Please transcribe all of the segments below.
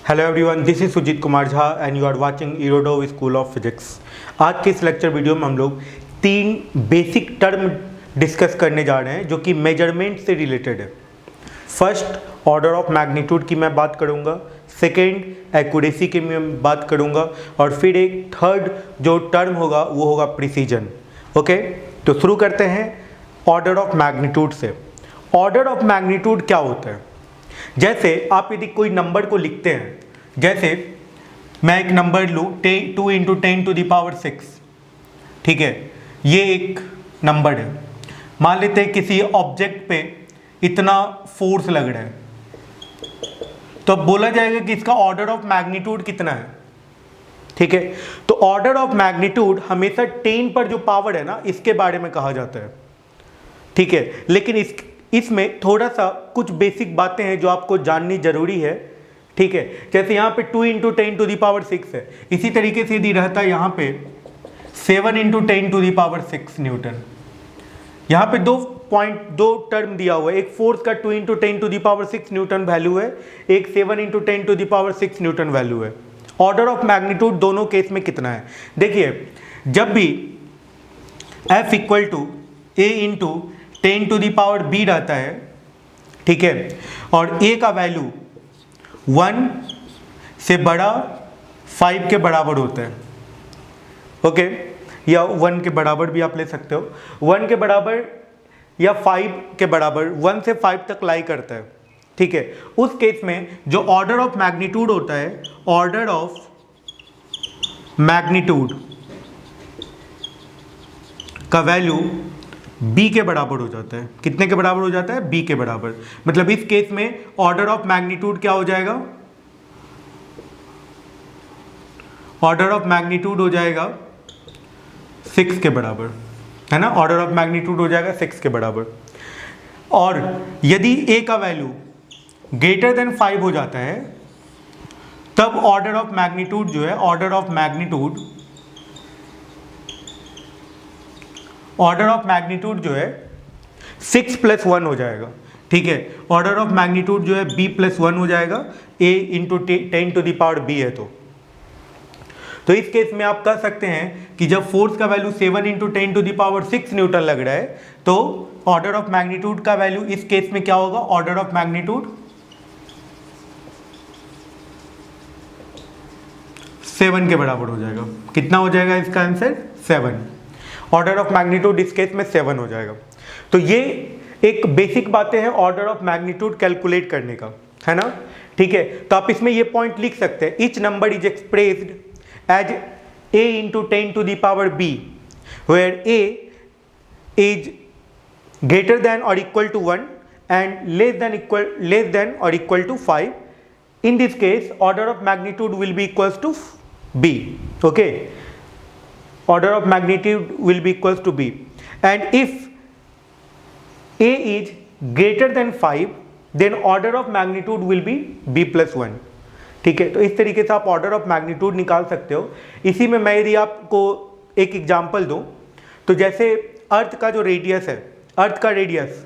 Hello everyone, this is Sujeet Kumar Jha and you are watching Irodov school of physics. आज के इस lecture video में हम लोग 3 बेसिक टर्म डिस्कस करने जा रहे हैं जो कि मेजरमेंट से रिलेटेड है। फर्स्ट, ऑर्डर ऑफ मैग्नीट्यूड की मैं बात करूंगा, सेकेंड एक्यूरेसी की मैं बात करूंगा और फिर एक थर्ड जो टर्म होगा वो होगा प्रिसीजन। ओके, तो शुरू करते हैं ऑर्डर ऑफ मैग्नीट्यूड से। ऑर्डर ऑफ मैग्नीट्यूड क्या होता है? जैसे आप यदि कोई नंबर को लिखते हैं, जैसे मैं एक नंबर लूँ 2 × 10⁻⁶, ठीक है, ये एक नंबर है। मान लेते हैं किसी ऑब्जेक्ट पे इतना फोर्स लग रहा है, तो अब बोला जाएगा कि इसका ऑर्डर ऑफ मैग्नीट्यूड कितना है। ठीक है, तो ऑर्डर ऑफ मैग्नीट्यूड हमेशा 10 पर जो पावर है ना, इसके बारे में कहा जाता है। ठीक है, लेकिन इसमें थोड़ा सा कुछ बेसिक बातें हैं जो आपको जाननी जरूरी है। ठीक है, जैसे यहाँ पे 2 × 10⁻⁶ है, इसी तरीके से यदि रहता है यहाँ पे 7 × 10⁻⁶ न्यूटन। यहाँ पे दो टर्म दिया हुआ है, एक फोर्स का 2 × 10⁻⁶ न्यूटन वैल्यू है, एक 7 × 10⁻⁶ न्यूटन वैल्यू है। ऑर्डर ऑफ मैग्नीट्यूड दोनों केस में कितना है? देखिए, जब भी F = A × 10⁻B रहता है, ठीक है, और A का वैल्यू 1 से बड़ा 5 के बराबर होता है। ओके, या 1 के बराबर भी आप ले सकते हो, 1 के बराबर या 5 के बराबर, 1 से 5 तक लाई करता है। ठीक है, उस केस में जो ऑर्डर ऑफ मैग्नीट्यूड होता है, ऑर्डर ऑफ मैग्नीट्यूड का वैल्यू B के बराबर हो जाता है। कितने के बराबर हो जाता है? B के बराबर। मतलब इस केस में ऑर्डर ऑफ मैग्नीट्यूड क्या हो जाएगा? ऑर्डर ऑफ मैग्नीट्यूड हो जाएगा 6 के बराबर, है ना। ऑर्डर ऑफ मैग्नीट्यूड हो जाएगा 6 के बराबर। और यदि A का वैल्यू > 5 हो जाता है, तब ऑर्डर ऑफ मैग्नीट्यूड जो है, ऑर्डर ऑफ मैग्नीट्यूड जो है 6 + 1 हो जाएगा। ठीक है, ऑर्डर ऑफ मैग्नीट्यूड जो है B + 1 हो जाएगा, A × 10⁻B है। तो इस केस में आप कह सकते हैं कि जब फोर्स का वैल्यू 7 × 10⁻⁶ न्यूटन लग रहा है, तो ऑर्डर ऑफ मैग्नीट्यूड का वैल्यू इस केस में क्या होगा? ऑर्डर ऑफ मैग्नीट्यूड 7 के बराबर हो जाएगा। कितना हो जाएगा इसका आंसर? 7। ऑर्डर ऑफ मैग्नीट्यूड इस केस में 7 हो जाएगा। तो ये एक बेसिक बातें हैं ऑर्डर ऑफ मैग्नीट्यूड कैलकुलेट करने का, है ना। ठीक है, तो आप इसमें ये पॉइंट लिख सकते हैं, each number is expressed as A × 10⁻B where A is greater than or equal to 1 and less than or equal to 5. In this case, order of magnitude will be equals to B. Okay, order of magnitude will be equals to B, and if A is greater than 5, then order of magnitude will be B + 1. ठीक है, तो इस तरीके से आप order of magnitude निकाल सकते हो। इसी में मैं यदि आपको एक एग्जांपल दूं, तो जैसे अर्थ का जो रेडियस है, अर्थ का रेडियस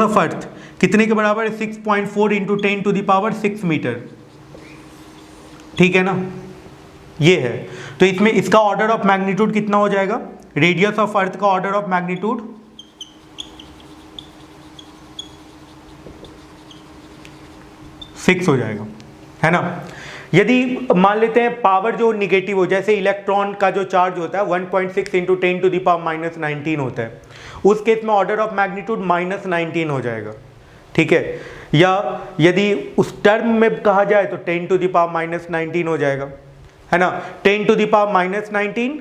ऑफ अर्थ कितने के बराबर है? 6.4 × 10⁻6 मीटर। ठीक है ना, ये है। तो इसमें इसका ऑर्डर ऑफ मैग्नीट्यूड कितना हो जाएगा? रेडियस ऑफ अर्थ का ऑर्डर ऑफ मैग्नीट्यूड 6 हो जाएगा, है ना। यदि मान लेते हैं पावर जो निगेटिव हो, जैसे इलेक्ट्रॉन का जो चार्ज होता है 1.6 × 10⁻−19 होता है, उस केस में ऑर्डर ऑफ मैग्नीट्यूड -19 हो जाएगा। ठीक है, या यदि उस टर्म में कहा जाए तो 10⁻−19 हो जाएगा, है ना। 10⁻−19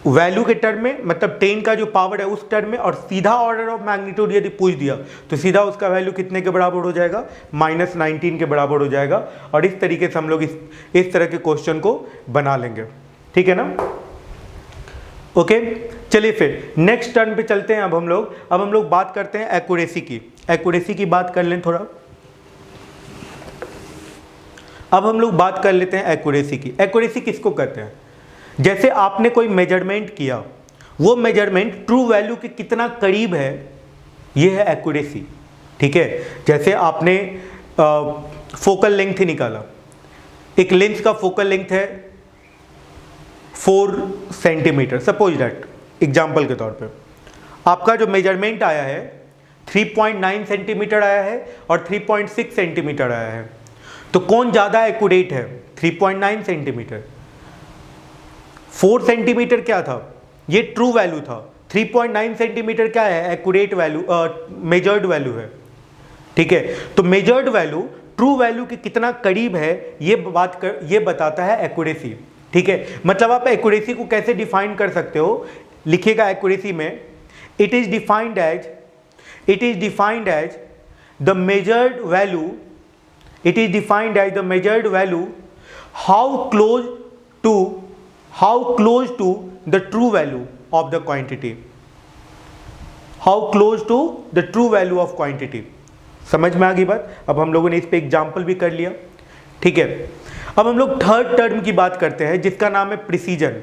वैल्यू के टर्म में, मतलब 10 का जो पावर है उस टर्म में, और सीधा ऑर्डर ऑफ मैग्नीट्यूड यदि पूछ दिया तो सीधा उसका वैल्यू कितने के बराबर हो जाएगा? -19 के बराबर हो जाएगा। और इस तरीके से हम लोग इस तरह के क्वेश्चन को बना लेंगे। ठीक है ना। ओके, चलिए फिर नेक्स्ट टर्म पे चलते हैं। अब हम लोग बात करते हैं एक्यूरेसी की। एक्यूरेसी की बात कर लें थोड़ा। अब हम लोग बात कर लेते हैं एक्यूरेसी की। एक्यूरेसी किसको कहते हैं? जैसे आपने कोई मेजरमेंट किया, वो मेजरमेंट ट्रू वैल्यू के कितना करीब है, ये है एक्यूरेसी। ठीक है, जैसे आपने फोकल लेंथ ही निकाला। एक लेंस का फोकल लेंथ है 4 सेंटीमीटर, सपोज दैट, एग्जाम्पल के तौर पे आपका जो मेजरमेंट आया है 3.9 सेंटीमीटर आया है और 3.6 सेंटीमीटर आया है, तो कौन ज़्यादा एक्यूरेट है? 3.9 सेंटीमीटर। 4 सेंटीमीटर क्या था? ये ट्रू वैल्यू था। 3.9 सेंटीमीटर क्या है? एक्यूरेट वैल्यू, मेजर्ड वैल्यू है। ठीक है, तो मेजर्ड वैल्यू ट्रू वैल्यू के कितना करीब है ये बताता है एक्यूरेसी। ठीक है, मतलब आप एक्यूरेसी को कैसे डिफाइन कर सकते हो? लिखिएगा एक्यूरेसी में, it is defined as the measured value how close to the true value of the quantity. समझ में आ गई बात? अब हम लोगों ने इस पे एग्जाम्पल भी कर लिया। ठीक है, अब हम लोग थर्ड टर्म की बात करते हैं जिसका नाम है प्रिसीजन।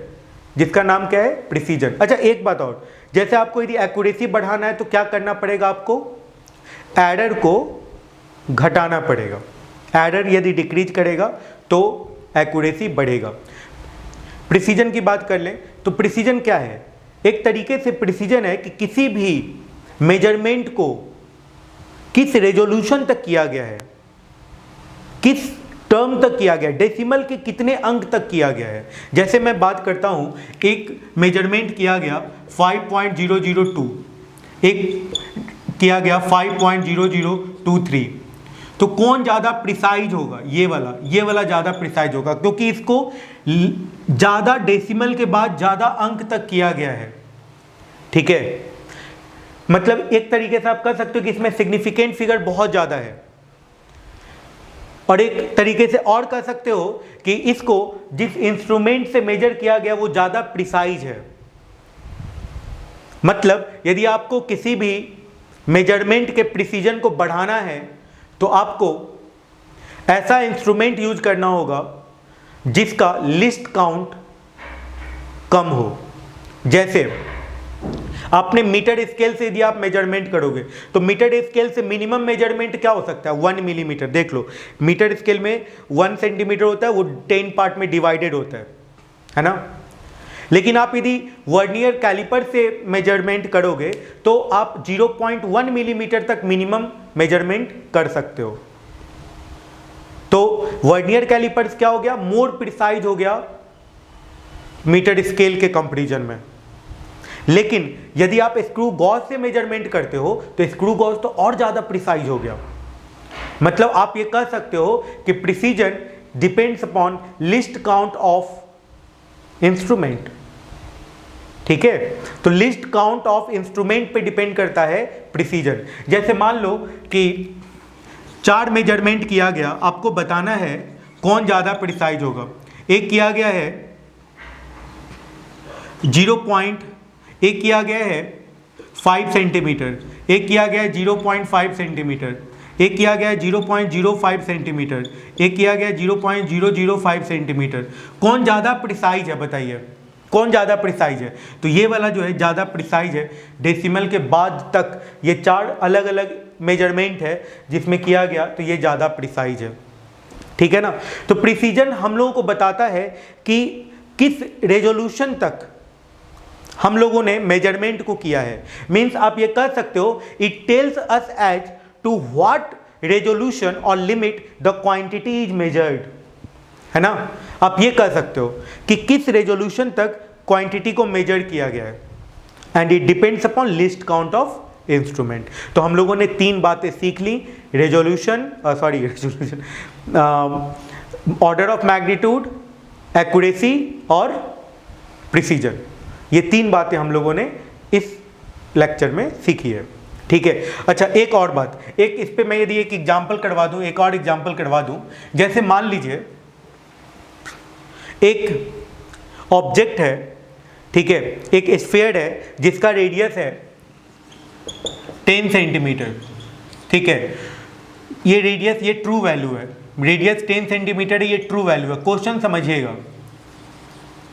जिसका नाम क्या है? प्रिसीजन। अच्छा, एक बात और, जैसे आपको यदि एक्यूरेसी बढ़ाना है तो क्या करना पड़ेगा? आपको एरर को घटाना पड़ेगा। एरर यदि डिक्रीज करेगा तो एक्यूरेसी बढ़ेगा। प्रिसीजन की बात कर लें तो प्रिसीजन क्या है? एक तरीके से प्रिसीजन है कि किसी भी मेजरमेंट को किस रेजोल्यूशन तक किया गया है, किस टर्म तक किया गया है, डेसिमल के कितने अंक तक किया गया है। जैसे मैं बात करता हूं, एक मेजरमेंट किया गया 5.002, एक किया गया 5.0023, तो कौन ज़्यादा प्रिसाइज होगा? ये वाला ज़्यादा प्रिसाइज होगा, क्योंकि इसको ज़्यादा डेसिमल के बाद ज़्यादा अंक तक किया गया है। ठीक है, मतलब एक तरीके से आप कह सकते हो कि इसमें सिग्निफिकेंट फिगर बहुत ज़्यादा है, और एक तरीके से और कह सकते हो कि इसको जिस इंस्ट्रूमेंट से मेजर किया गया वो ज़्यादा प्रिसाइज है। मतलब यदि आपको किसी भी मेजरमेंट के प्रिसीजन को बढ़ाना है तो आपको ऐसा इंस्ट्रूमेंट यूज करना होगा जिसका लिस्ट काउंट कम हो। जैसे आपने मीटर स्केल से यदि आप मेजरमेंट करोगे तो मीटर स्केल से मिनिमम मेजरमेंट क्या हो सकता है? 1 मिलीमीटर। देख लो, मीटर स्केल में 1 सेंटीमीटर होता है, वो 10 पार्ट में डिवाइडेड होता है ना। लेकिन आप यदि वर्नियर कैलिपर से मेजरमेंट करोगे तो आप 0.1 मिलीमीटर तक मिनिमम मेजरमेंट कर सकते हो। तो वर्नियर कैलिपर्स क्या हो गया? मोर प्रिसाइज हो गया मीटर स्केल के कंपैरिजन में। लेकिन यदि आप स्क्रू गॉज से मेजरमेंट करते हो तो स्क्रू गॉज तो और ज्यादा प्रिसाइज हो गया। मतलब आप ये कह सकते हो कि precision depends upon least count of instrument. ठीक है, तो लिस्ट काउंट ऑफ इंस्ट्रूमेंट पे डिपेंड करता है प्रिसीजन। जैसे मान लो कि 4 मेजरमेंट किया गया, आपको बताना है कौन ज्यादा प्रिसाइज होगा। एक किया गया है 1 किया गया है 5 सेंटीमीटर, एक किया गया है 0.5 सेंटीमीटर, एक किया गया है 0.05 सेंटीमीटर, एक किया गया है 0.005 सेंटीमीटर। कौन ज़्यादा प्रिसाइज है? बताइए कौन ज़्यादा प्रिसाइज है? तो ये वाला जो है ज़्यादा प्रिसाइज है। डेसिमल के बाद तक ये 4 अलग अलग मेजरमेंट है जिसमें किया गया, तो ये ज़्यादा प्रिसाइज है। ठीक है ना। तो प्रिसीजन हम लोगों को बताता है कि किस रेजोल्यूशन तक हम लोगों ने मेजरमेंट को किया है। मीन्स आप ये कह सकते हो it tells us as to what resolution और limit the quantity is measured, है ना। आप ये कह सकते हो कि किस रेजोल्यूशन तक क्वांटिटी को मेजर किया गया है, and it depends upon least count of instrument. तो हम लोगों ने 3 बातें सीख ली, resolution, order of magnitude, accuracy और प्रिसीजन। ये 3 बातें हम लोगों ने इस लेक्चर में सीखी है। ठीक है। अच्छा, एक और बात, एक इस पे मैं यदि एक एग्जाम्पल करवा दूं, एक और एग्जाम्पल करवा दूं। जैसे मान लीजिए एक ऑब्जेक्ट है, ठीक है, एक स्फीयर है जिसका रेडियस है 10 सेंटीमीटर। ठीक है, ये रेडियस, ये ट्रू वैल्यू है, रेडियस 10 सेंटीमीटर है, ये ट्रू वैल्यू है। क्वेश्चन समझिएगा,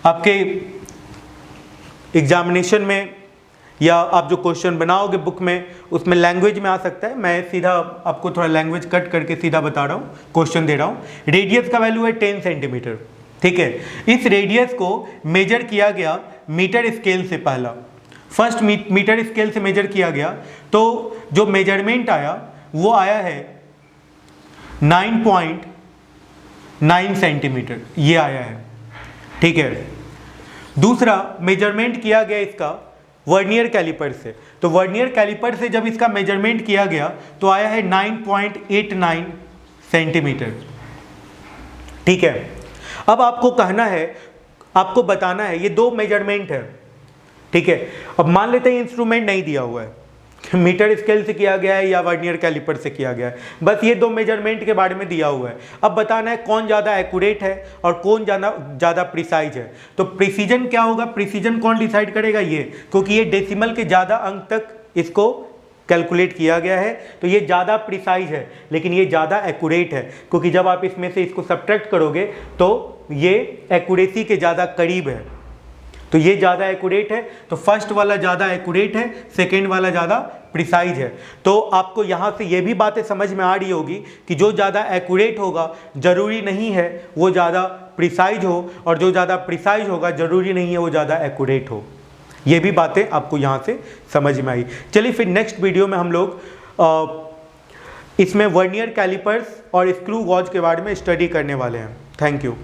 आपके एग्जामिनेशन में या आप जो क्वेश्चन बनाओगे बुक में उसमें लैंग्वेज में आ सकता है। मैं सीधा आपको थोड़ा लैंग्वेज कट करके सीधा बता रहा हूँ, क्वेश्चन दे रहा हूँ। रेडियस का वैल्यू है 10 सेंटीमीटर, ठीक है। इस रेडियस को मेजर किया गया मीटर स्केल से, पहला फर्स्ट मीटर स्केल से मेजर किया गया, तो जो मेजरमेंट आया वो आया है 9.9 सेंटीमीटर, ये आया है, ठीक है। दूसरा मेजरमेंट किया गया इसका वर्नियर कैलिपर से, तो वर्नियर कैलिपर से जब इसका मेजरमेंट किया गया तो आया है 9.89 सेंटीमीटर, ठीक है। अब आपको कहना है, आपको बताना है, ये दो मेजरमेंट है, ठीक है। अब मान लेते हैं इंस्ट्रूमेंट नहीं दिया हुआ है, मीटर स्केल से किया गया है या वर्नियर कैलिपर से किया गया है, बस ये दो मेजरमेंट के बारे में दिया हुआ है। अब बताना है कौन ज़्यादा एक्यूरेट है और कौन ज़्यादा प्रिसाइज है। तो प्रिसीजन क्या होगा, प्रिसीजन कौन डिसाइड करेगा, ये, क्योंकि ये डेसिमल के ज़्यादा अंक तक इसको कैलकुलेट किया गया है, तो ये ज़्यादा प्रिसाइज है, लेकिन ये ज़्यादा एक्यूरेट है, क्योंकि जब आप इसमें से इसको सब्ट्रैक्ट करोगे तो ये एक्यूरेसी के ज़्यादा करीब है, तो ये ज़्यादा एक्यूरेट है। तो फर्स्ट वाला ज़्यादा एक्यूरेट है, सेकेंड वाला ज़्यादा प्रिसाइज है। तो आपको यहाँ से ये भी बातें समझ में आ रही होगी कि जो ज़्यादा एक्यूरेट होगा ज़रूरी नहीं है वो ज़्यादा प्रिसाइज हो, और जो ज़्यादा प्रिसाइज होगा ज़रूरी नहीं है वो ज़्यादा एक्यूरेट हो। ये भी बातें आपको यहाँ से समझ में आई। चलिए फिर नेक्स्ट वीडियो में हम लोग इसमें वर्नियर कैलिपर्स और स्क्रू गॉज के बारे में स्टडी करने वाले हैं। Thank you.